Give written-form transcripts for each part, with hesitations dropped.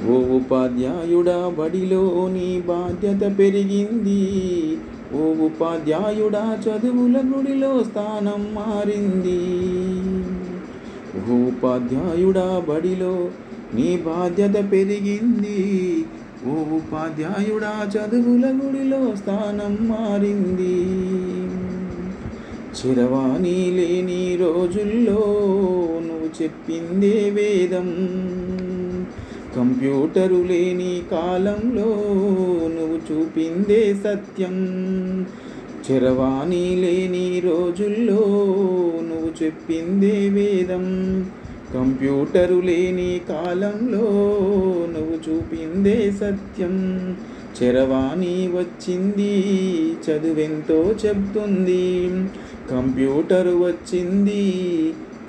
ఓ ఉపాధ్యాయుడా బడిలో నీ బాధ్యత పెరిగింది. ఓ ఉపాధ్యాయుడా చదువుల గుడిలో స్థానం మారింది. ఓ ఉపాధ్యాయుడా బడిలో నీ బాధ్యత పెరిగింది. ఓ ఉపాధ్యాయుడా చదువుల గుడిలో స్థానం మారింది. చిరవాణి లేని రోజుల్లో నువ్వు చెప్పిందే వేదం. కంప్యూటరు లేని కాలంలో నువ్వు చూపిందే సత్యం. చిరవాణి లేని రోజుల్లో నువ్వు చెప్పిందే వేదం. కంప్యూటరు లేని కాలంలో నువ్వు చూపిందే సత్యం. చరవాణి వచ్చింది, చదువెంతో చెప్తుంది. కంప్యూటరు వచ్చింది,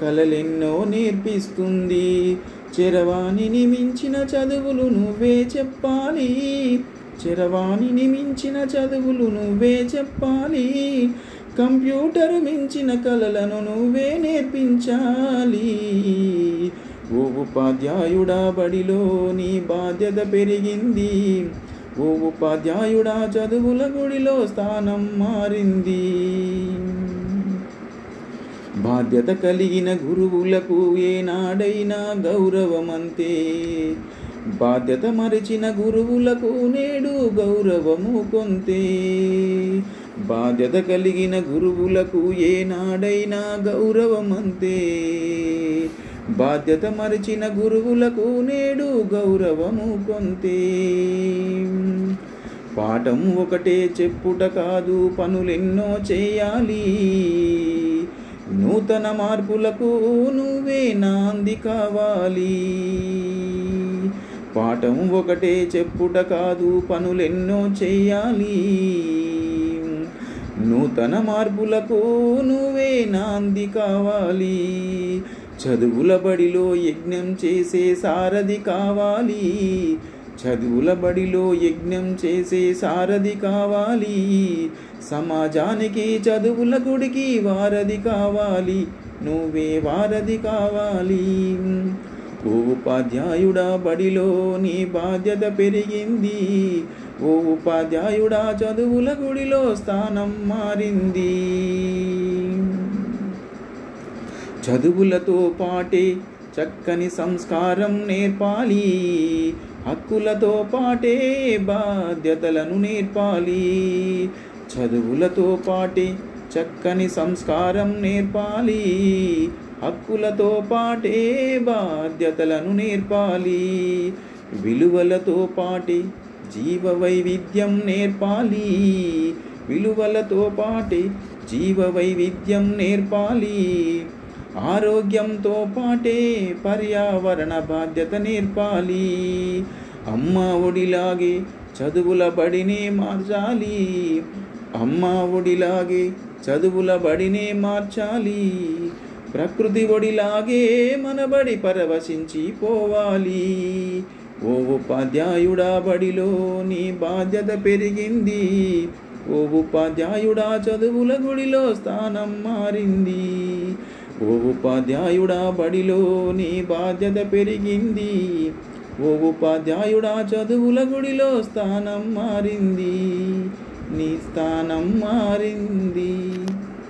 కలలెన్నో నేర్పిస్తుంది. చరవాణిని మించిన చదువులు నువ్వే చెప్పాలి. చరవాణిని మించిన చదువులు నువ్వే చెప్పాలి. కంప్యూటరు మించిన కలలను నువ్వే నేర్పించాలి. ఓ ఉపాధ్యాయుడా బడిలో నీ బాధ్యత పెరిగింది. ఓ ఉపాధ్యాయుడా చదువుల గుడిలో స్థానం మారింది. బాధ్యత కలిగిన గురువులకు ఏనాడైనా గౌరవమంతే. బాధ్యత మరిచిన గురువులకు నేడు గౌరవము కొంతే. బాధ్యత కలిగిన గురువులకు ఏనాడైనా గౌరవమంతే. బాధ్యత మరిచిన గురువులకు నేడు గౌరవము కొంతే. పాఠం ఒకటే చెప్పుట కాదు, పనులెన్నో చేయాలి. నూతన మార్పులకు నువ్వే నాంది కావాలి. పాఠం ఒకటే చెప్పుట కాదు, పనులెన్నో చేయాలి. నూతన మార్పులకు నువ్వే నాంది కావాలి. చదువుల బడిలో యజ్ఞం చేసే సారథి కావాలి. చదువుల బడిలో యజ్ఞం చేసే సారథి కావాలి. సమాజానికి చదువుల గుడికి వారధి కావాలి. నువ్వే వారధి కావాలి. ఓ ఉపాధ్యాయుడా బడిలో నీ బాధ్యత పెరిగింది. ఓ ఉపాధ్యాయుడా చదువుల గుడిలో స్థానం మారింది. చదువులతో పాటే చక్కని సంస్కారం నేర్పాలి. హక్కులతో పాటే బాధ్యతలను నేర్పాలి. చదువులతో పాటే చక్కని సంస్కారం నేర్పాలి. హక్కులతో పాటే బాధ్యతలను నేర్పాలి. విలువలతో పాటే జీవ వైవిధ్యం నేర్పాలి. విలువలతో పాటే జీవ వైవిధ్యం నేర్పాలి. ఆరోగ్యంతో పాటే పర్యావరణ బాధ్యత నేర్పాలి. అమ్మ ఒడిలాగే చదువుల బడినే మార్చాలి. అమ్మ ఒడిలాగే చదువుల బడినే మార్చాలి. ప్రకృతి ఒడిలాగే మన బడి పరవశించి పోవాలి. ఓ ఉపాధ్యాయుడా బడిలో నీ బాధ్యత పెరిగింది. ఓ ఉపాధ్యాయుడా చదువుల గుడిలో స్థానం మారింది. ఓ ఉపాధ్యాయుడా బడిలో నీ బాధ్యత పెరిగింది. ఓ ఉపాధ్యాయుడా చదువుల గుడిలో స్థానం మారింది. నీ స్థానం మారింది.